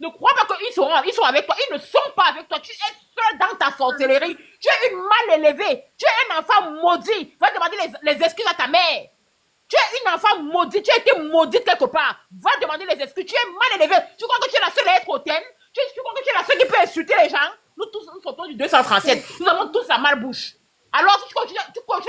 Ne crois pas qu'ils sont avec toi. Ils ne sont pas avec toi. Tu es seul dans ta sorcellerie. Tu es une mal élevée. Tu es un enfant maudit. Va demander les excuses à ta mère. Tu es une enfant maudite. Tu as été maudite quelque part. Va demander les excuses. Tu es mal élevée. Tu crois que tu es la seule à être hautaine? Tu crois que tu es la seule qui peut insulter les gens? Nous tous, nous sortons du 237. Nous avons tous la malbouche. Alors, si tu continues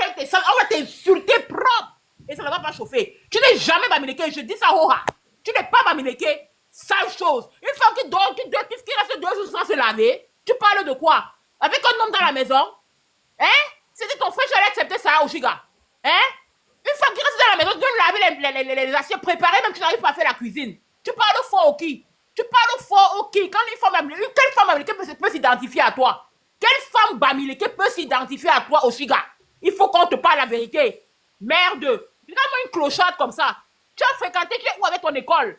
avec tes sangs, on va t'insulter propre. Et ça ne va pas chauffer. Tu n'es jamais bamileke. Je dis ça, Hoha. Tu n'es pas bamileke. Sale chose. Une femme qui dort, qui reste 2 jours sans se laver. Tu parles de quoi? Avec un homme dans la maison? Hein? C'était ton frère, j'allais accepter ça, Oshiga. Hein? Une femme qui reste dans la maison, tu dois laver les assiettes, préparer, même tu n'arrives pas à faire la cuisine. Tu parles fort au qui? Tu parles fort au qui? Quand quelle femme américaine peut s'identifier à toi? Quelle femme bamileke peut s'identifier à toi, Oshiga? Il faut qu'on te parle la vérité. Merde. Regarde-moi une clochette comme ça. Tu as fréquenté, tu es où avec ton école?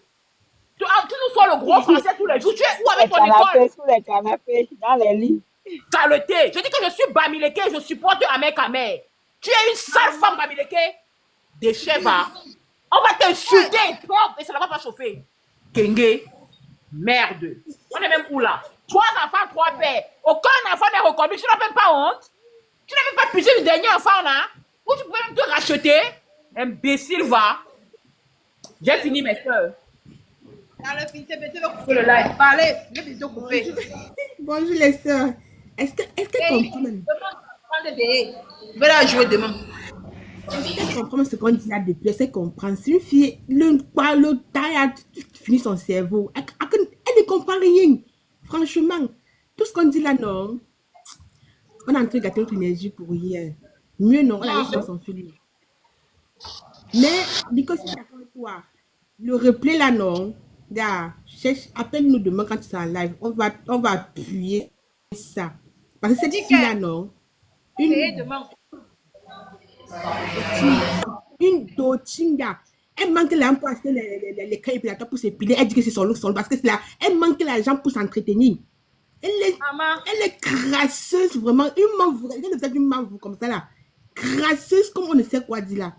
Tu nous sors le gros français tous les jours. Tu es où avec ton école? Sous les canapés, dans les lits. Saleté. Je dis que je suis bamileke, je supporte Amek Amer. Tu es une sale femme bamileke. Des chèvres. On va t'insulter propre et ça ne va pas chauffer. Kenge. Merde. On est même où là? 3 enfants, 3 pères. Aucun enfant n'est reconnu. Tu n'as même pas honte? Tu n'as même pas puisé le dernier enfant là? Ou tu pouvais même te racheter? Imbécile, va. J'ai fini mes soeurs. Dans le fils, tu vas couper le live. Parlez, je vais bientôt couper. Bonjour les sœurs. Est-ce qu'elles comprennent? Je vais la jouer demain. Est-ce qu'elles comprennent ce qu'on dit là depuis? Est-ce qu'elles comprennent? Si une fille, le temps, finit son cerveau. Elle ne comprend rien. Franchement, tout ce qu'on dit là, non. On est en train de gâter notre énergie pour rien. Mieux non, on a laissé dans son film. Mais, Nico, c'est d'accord avec toi. Le replay là, non. Gars, appelle-nous demain quand tu seras en live. On va appuyer ça. Parce que cette fille là, non. Une dotinga. Elle manque l'argent pour acheter les crèmes épilateurs pour s'épiler. Elle dit que c'est son look, parce que c'est là. Elle manque l'argent pour s'entretenir. Elle est crasseuse, vraiment. Une main, elle ne fait qu'une main comme ça là. Crasseuse comme on ne sait quoi dire là.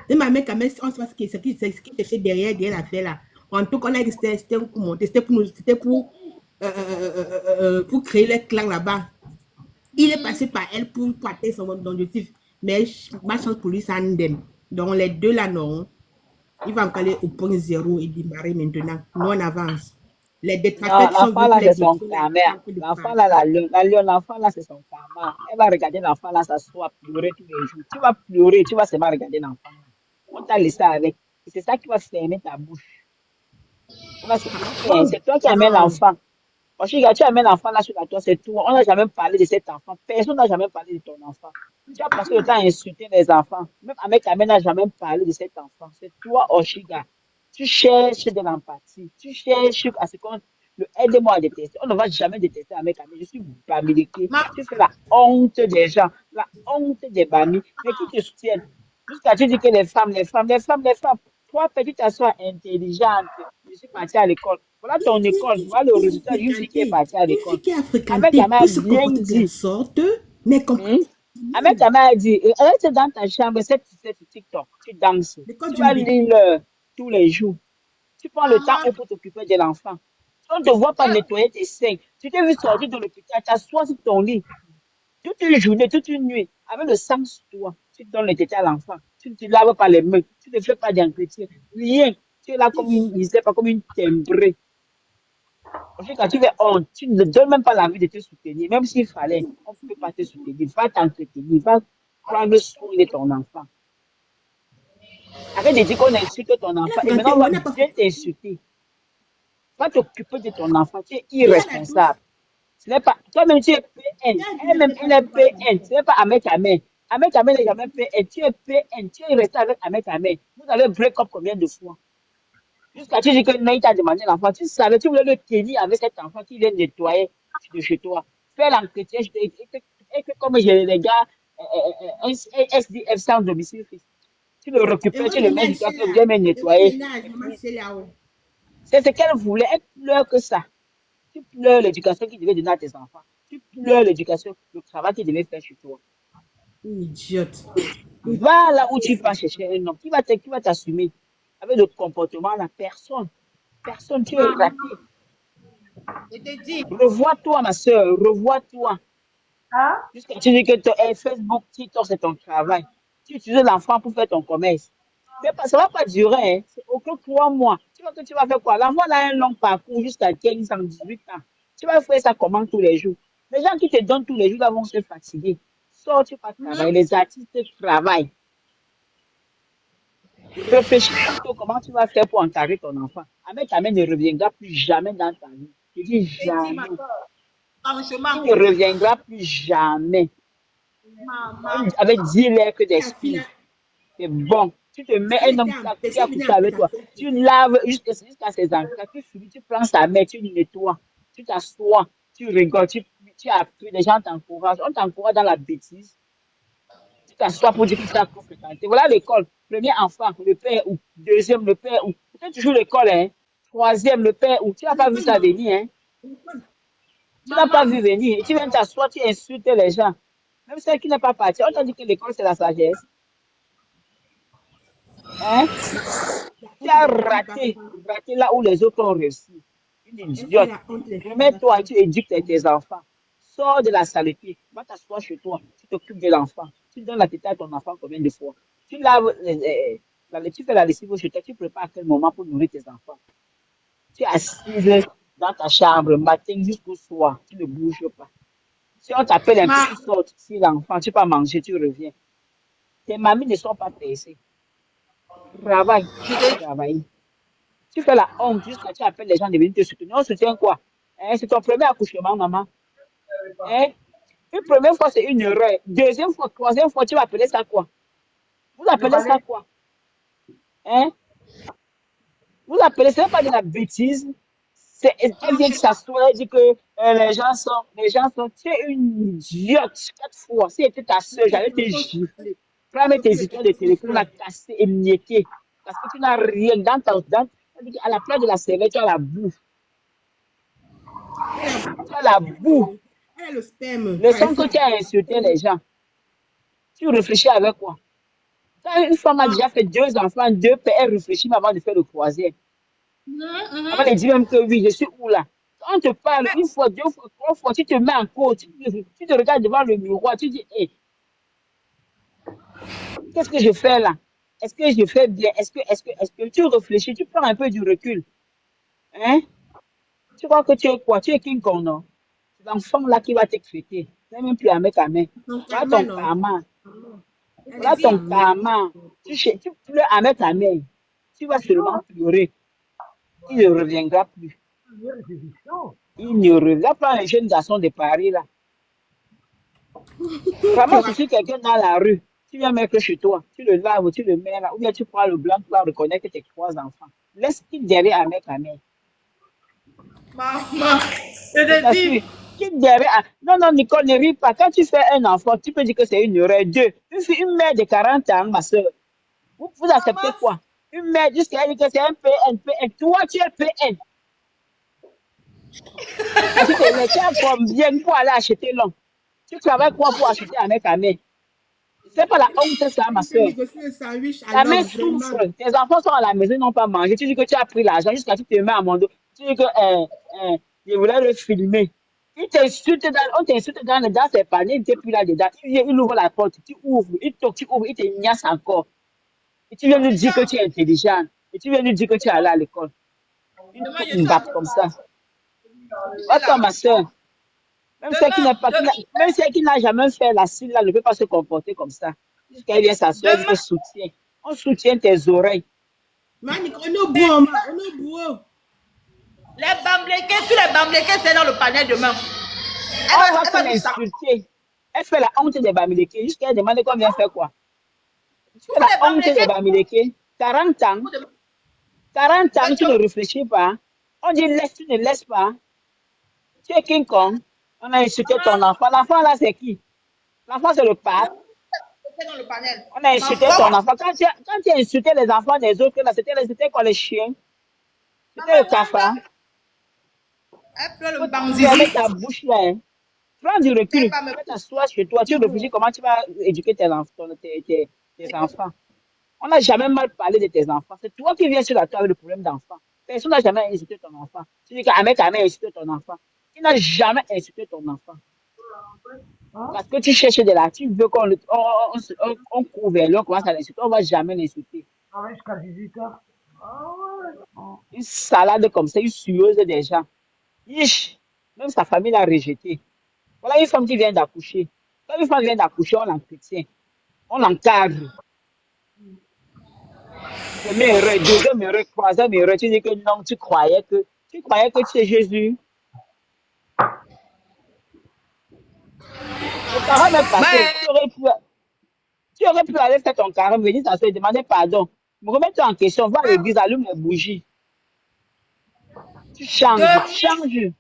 Et ma mère, quand même, on ne sait pas ce qui cherchait derrière l'affaire là. En tout cas, on a dit que c'était pour créer les clans là-bas. Il est passé par elle pour atteindre son objectif. Mais ma chance pour lui, c'est indemne. Donc les deux là, non. Il va encore aller au point zéro et démarrer maintenant. Nous, on avance. Les détracteurs qui sont L'enfant là, venus, c'est son karma. L'enfant là, l'enfant là, c'est son karma. Elle va regarder l'enfant là, s'asseoir, pleurer tous les jours. Tu vas pleurer, tu vas seulement regarder l'enfant. On t'a laissé avec. Et c'est ça qui va fermer ta bouche. C'est toi qui amènes l'enfant. Tu amènes l'enfant là sur la toile, c'est tout. On n'a jamais parlé de cet enfant. Personne n'a jamais parlé de ton enfant. Tu as passé le temps à insulter les enfants. Même avec Amel n'a jamais parlé de cet enfant. C'est toi, Oshiga. Tu cherches de l'empathie. Tu cherches à ce qu'on le aide-moi à détester. On ne va jamais détester avec Amel. Je suis bamileke. Tu fais la honte des gens, la honte des bamis, mais qui te soutiennent. Jusqu'à tu dis que les femmes. Toi, tu t'assois intelligente. Je suis partie à l'école. Voilà ton école. Voilà le résultat d'une fille qui est partie à une l'école. fille qui a Avec fréquenté Amel peut a se bien comporter de la dit. sorte, mais comme Ahmed Amel a dit, reste dans ta chambre, c'est sur TikTok, tu danses. l'école Tu du vas bébé. lire tous les jours. Tu prends le temps pour t'occuper de l'enfant. On ne te voit pas nettoyer tes seins. Tu t'es vu sortir de l'hôpital, tu t'assois sur ton lit toute une journée, toute une nuit, avec le sang sur toi. Tu donnes le tété à l'enfant. Tu ne te laves pas les mains. Tu ne fais pas d'entretien. Rien. Tu es là comme une, je sais pas, comme une timbrée. Ensuite, quand tu fais honte, tu ne donnes même pas l'envie de te soutenir. Même s'il fallait, on ne peut pas te soutenir. Va t'entretenir. Va prendre soin de ton enfant. Arrête de dire qu'on insulte ton enfant. Et maintenant, on va bien t'insulter. Va t'occuper de ton enfant. Tu es irresponsable. Ce n'est pas, toi-même, tu es PN. Elle-même, elle est PN. Ce n'est pas Ahmed Ahmed. Ahmed Ahmed n'est jamais PN. Tu es PN. Tu es resté avec Ahmed Ahmed. Vous avez break up combien de fois? Jusqu'à tu dis que Naï t'a demandé l'enfant. Tu savais, tu voulais le tenir avec cet enfant qui vient nettoyer de chez toi. Fais l'entretien. Et que comme j'ai les gars, SDF sans domicile fixe. Tu le récupères, tu le mets du café, viens me nettoyer. C'est ce qu'elle voulait. Elle pleure que ça. Tu pleures l'éducation qu'il devait donner à tes enfants. Tu pleures l'éducation, le travail qu'il devait faire chez toi. Idiote. Va là où tu vas chercher un homme qui va t'assumer avec le comportement de la personne. Personne, tu es raté. Je te dis. Revois-toi, ma soeur, revois-toi. Hein? Jusqu'à tu dis que Facebook, TikTok, c'est ton travail. Tu utilises l'enfant pour faire ton commerce. Ça ne va pas durer, hein. C'est au que 3 mois. Tu vois que tu vas faire quoi? L'enfant a un long parcours jusqu'à 15 ans, 18 ans. Tu vas faire ça comment tous les jours? Les gens qui te donnent tous les jours là vont se fatiguer. Sors, tu vas travailler. Les artistes travaillent. Réfléchis plutôt comment tu vas faire pour encadrer ton enfant. Avec ta mère ne reviendra plus jamais dans ta vie. Je dis Je te dis, ma jamais. soeur. Il Franchement. ne reviendra plus jamais. Maman. Avec 10 lettres La fille, d'esprit. C'est bon. Tu te mets elle un homme était qui a empêchée de venir couché appeler avec la toi. fête. Tu laves jusqu'à ses encas. Tu finis, tu prends sa main, tu nettoies. Tu t'assois, tu rigoles, tu appuies. Les gens t'encouragent. On t'encourage dans la bêtise. Tu t'assois pour dire que tu as fréquenté. Voilà l'école. Premier enfant, le père ou. Deuxième, le père ou. C'est toujours l'école, hein. Troisième, le père ou. Tu n'as À pas vu l'école, ça non. venir, hein. À l'école. Tu n'as pas Maman. vu venir. Et tu viens t'asseoir, tu insultes les gens. Même ceux qui n'est pas parti. On t'a dit que l'école, c'est la sagesse. Hein? La Tu honte as des familles raté, parfois. raté là où les autres ont réussi. Une Elle fait idiote. la honte des familles Remets-toi et parfois. tu éduques tes enfants. Sors de la saleté. Va t'asseoir chez toi. Tu t'occupes de l'enfant. Tu donnes la tête à ton enfant combien de fois? Tu laves, tu fais la lessive chez toi. Tu prépares à quel moment pour nourrir tes enfants? Tu es assise dans ta chambre, matin jusqu'au soir. Tu ne bouges pas. Si on t'appelle un peu, Ma. tu sors, si l'enfant, tu pas manger, tu reviens. Tes mamies ne sont pas pressées. Travaille. Je Tu te dis. travailles. Tu fais la honte jusqu'à tu appelles les gens de venir te soutenir. On soutient quoi? Hein, c'est ton premier accouchement, maman. Hein? Une première fois, c'est une erreur. Deuxième fois, troisième fois, tu vas appeler ça quoi? Vous Le appelez ça balai. quoi? Hein? Vous appelez ça pas de la bêtise. Elle vient de Franchement. s'asseoir, elle dit que les gens sont. Tu es une idiote 4 fois. Si c'était ta soeur, j'allais te gifler. Tu vas mettre tes histoires de téléphone à casser et mietter. Parce que tu n'as rien dans ta. À la place de la cervelle, tu as la boue. Tu as la boue. Elle a le sperme. Le Ah, elle sang fait que tu as insulté les gens. Tu réfléchis avec quoi? Quand une femme a déjà fait 2 enfants, 2 pères, elle réfléchit avant de faire le troisième. Avant de dire même que oui, je suis où là? Quand on te parle une fois, 2 fois, 3 fois, tu te mets en cause, tu te regardes devant le miroir, tu dis, hé, qu'est-ce que je fais là? Est-ce que je fais bien? Est-ce que tu réfléchis, tu prends un peu du recul? Hein? Tu crois que tu es quoi? Tu es King Kong, non? C'est l'enfant là qui va t'exciter. Tu n'es même plus à mettre ta main. son Voilà karma, ton non? karma. Elle Voilà est ton damnée. karma. Tu pleures à mettre ta main. Tu vas seulement pleurer. Il ne reviendra plus. Il ne reviendra pas les jeunes garçons de Paris là. Tu Vraiment, si auras c'est quelqu'un dans la rue, tu viens mettre chez toi, tu le laves, tu le mets là, ou bien tu prends le blanc, tu vas reconnaître que tes 3 enfants. Laisse-qu'il derrière avec ta mère. Maman. Je Je te t'assure. dis. Quitte derrière. Non, non, Nicole, ne ris pas. Quand tu fais un enfant, tu peux dire que c'est une erreur. Deux, une mère de 40 ans, ma soeur. Vous acceptez Maman. quoi? Une mère jusqu'à dire que c'est un PN, PN. Toi, tu es PN. Tu as combien pour aller acheter l'homme? Tu travailles quoi pour acheter avec ta mère? C'est pas la honte, ça, ma elle peut soeur. négocier le sandwich à Ta mère l'homme, souffre. vraiment. Tes enfants sont à la maison, ils n'ont pas mangé. Tu dis que tu as pris l'argent jusqu'à ce que tu te mets à mon dos. Tu dis que je voulais le filmer. On t'insulte dans ses paniers, il n'était plus là-dedans. Il vient, il ouvre la porte, tu ouvres, il toque, tu ouvres, il te niasse encore. Et tu viens lui dire que Regarde. tu es intelligent. Et tu viens lui dire que tu es allé à l'école. Une Demain, toute je une suis en batte train comme ça. de Va c'est toi, là. ma soeur. Même celle qui Demain, n'a pas, même celle qui n'a jamais fait la cile là ne peut pas se comporter comme ça. Jusqu'à vient s'asseoir, elle dit que demain, soutien. On soutient tes oreilles. Mani, on est beau, on est beau. les bambléqués, tous les bambléqués, c'est dans le panier demain. On va Elle te va nous savoir. l'insulter. Elle fait la honte des Bamileke. Jusqu'à elle demande qu'on vient faire quoi? Tu fais Tous les la honte des bambléqués, Bamileke. 40 ans, vous devez- 40 ans, tu ne exactement. réfléchis pas. On dit laisse, tu ne laisses pas. Tu es King Kong. On a insulté ton Maman, enfant. L'enfant là, c'est qui? L'enfant, c'est le pape. c'est dans le panel. On a Ma insulté ton force, enfant. Quand tu as insulté les enfants des autres, là, c'était quoi les chiens? C'était le maman, cafard. elle pleure le Faut fermer bangzizi. ta bouche là. Hein. Prends du Elle recul. va me Tu t'assois chez toi. Tu réfléchis comment tu vas éduquer tes enfants. On n'a jamais mal parlé de tes enfants. C'est toi qui viens sur la table avec le problème d'enfant. Personne n'a jamais insulté ton enfant. Tu dis qu'Ahmed a insulté ton enfant. Il n'a jamais insulté ton enfant. Parce que tu cherches de là, tu veux on court vers lui, on commence à l'insulter, on ne va jamais l'insulter. Jusqu'à 18h. Une salade comme ça, une sueuse des gens. Ish, même sa famille l'a rejeté. Voilà une femme qui vient d'accoucher. Quand une femme vient d'accoucher, on l'entretient, on l'encadre. Premier erreur, deuxième erreur, troisième erreur, tu dis que non, tu croyais que tu es Jésus. Le carême est passé. Mais, Tu aurais pu aller faire ton carême, venir t'asseoir et demander pardon. Me remettre en question, va à l'église, allume les bougies. Tu changes, demain, change, les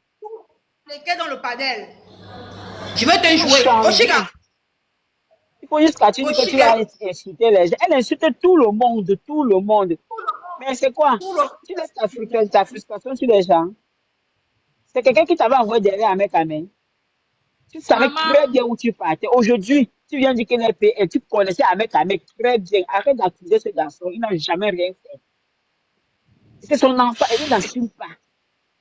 dans le padel. Je vais te il faut jouer. changer. Oshiga. Il faut juste que tu dis que tu vas Oshiga. insulter les gens. Elle insulte tout le monde, tout le monde. Mais c'est quoi? Tout le Tu laisses ta frustration sur les gens. C'est quelqu'un qui t'avait envoyé derrière avec Amen. Tu savais maman. très bien où tu partais. Aujourd'hui, tu viens dire qu'il est PN. Tu connaissais Ahmed très bien. Arrête d'accuser ce garçon. Il n'a jamais rien fait. C'est son enfant et il n'assume pas.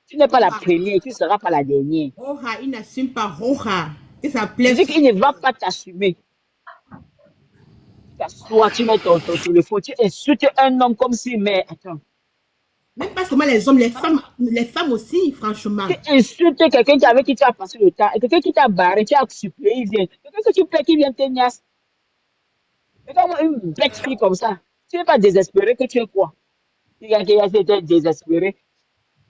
Tu n'es pas la première, tu ne seras pas la dernière. Oha, il n'assume pas. Oha. Et ça Je plaît. dis qu'il ne va pas t'assumer. Tu t'assois, tu mets ton téléphone, tu insultes un homme comme si, mais attends. Même pas seulement les hommes, les femmes aussi, franchement. Tu insultes quelqu'un avec qui tu as passé le temps, et quelqu'un qui t'a barré, tu as suppléé, il vient. Quelqu'un que tu plais qui vient te niasse. Regarde-moi une bête fille comme ça. Tu n'es pas désespéré que tu es quoi? Tu as été désespéré.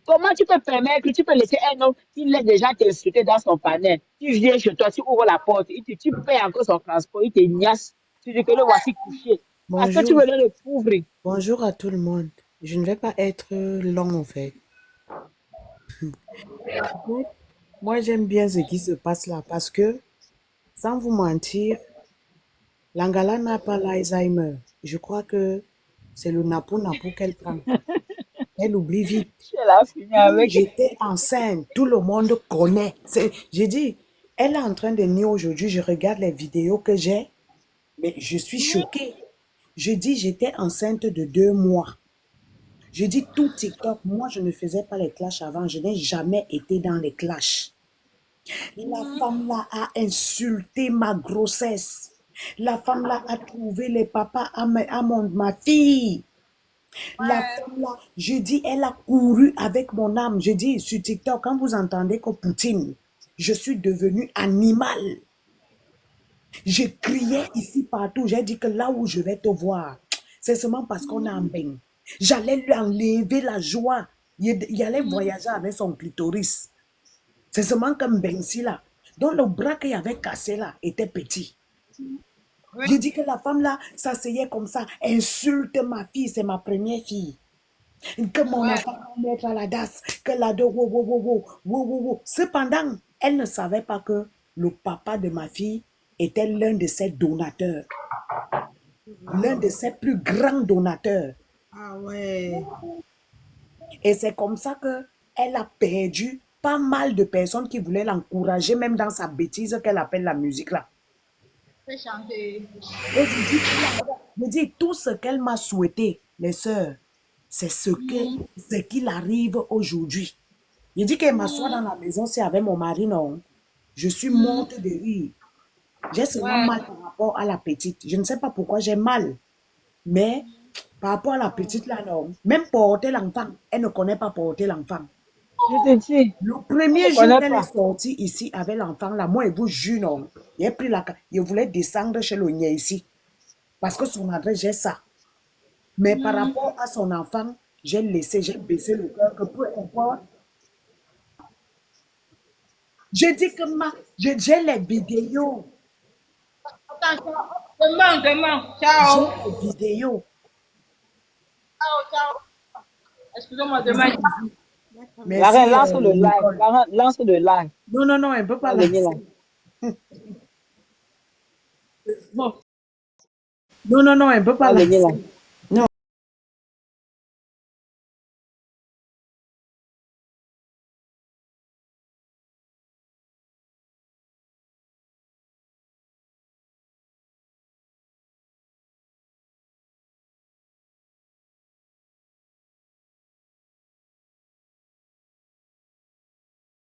Comment tu peux permettre, tu peux laisser un homme qui l'a déjà t'insulté dans son panel. Tu viens chez toi, tu ouvres la porte, tu payes encore son transport, il te niasse. Tu dis que le voici couché. Parce que tu Bonjour, veux le pauvre. bonjour à tout le monde. Je ne vais pas être long en fait. Moi, j'aime bien ce qui se passe là parce que, sans vous mentir, Langala n'a pas l'Alzheimer. Je crois que c'est le napo-napo qu'elle prend. Elle oublie vite. Elle a fini Quand avec. j'étais enceinte, tout le monde connaît. J'ai dit, elle est en train de nier aujourd'hui. Je regarde les vidéos que j'ai, mais je suis choquée. Je dis, j'étais enceinte de 2 mois. Je dis tout TikTok, moi je ne faisais pas les clashs avant, je n'ai jamais été dans les clashs. La femme là a insulté ma grossesse. La femme là a trouvé les papas ma fille. La femme là, je dis, elle a couru avec mon âme. Je dis sur TikTok, quand vous entendez que Poutine, je suis devenue animal. Je criais ici partout. J'ai dit que là où je vais te voir, c'est seulement parce qu'on a un bain. J'allais lui enlever la joie. Il allait voyager avec son clitoris. C'est seulement comme Bensi là. Donc le bras qu'il avait cassé là était petit. J'ai dit que la femme là s'asseyait comme ça, insulte ma fille, c'est ma première fille. Que mon enfant va mettre à la DAS, que la de wow, wow, wow, wow, wow, wow, wow. Cependant, elle ne savait pas que le papa de ma fille était l'un de ses donateurs, l'un de ses plus grands donateurs. Ah ouais. Et c'est comme ça que elle a perdu pas mal de personnes qui voulaient l'encourager, même dans sa bêtise qu'elle appelle la musique là. Fais chanter. Et je dis, tout ce qu'elle m'a souhaité, les sœurs, c'est ce qu'il arrive aujourd'hui. Je dis qu'elle m'assoit dans la maison, c'est avec mon mari, non. Je suis morte de rire. J'ai seulement mal par rapport à la petite. Je ne sais pas pourquoi j'ai mal. Mais par rapport à la petite, là, non. Même porter l'enfant, elle ne connaît pas porter l'enfant. Je te dis, Le on premier ne jour connaît qu'elle est pas. sortie ici avec l'enfant, là, moi, je vous jure, non. J'ai pris je voulais descendre chez le Nia ici. Parce que son adresse, j'ai ça. Mais par rapport à son enfant, j'ai baissé le cœur, que peu importe. Je dis que j'ai les vidéos. Attends, demain. J'ai Ciao. les vidéos. Ciao. Excusez-moi, demain. Karen, Merci, lance le live. Nicole. Karen, lance le live. Non, elle ne peut On pas va venir là. lancer. Non, elle ne peut On pas va venir lancer. là.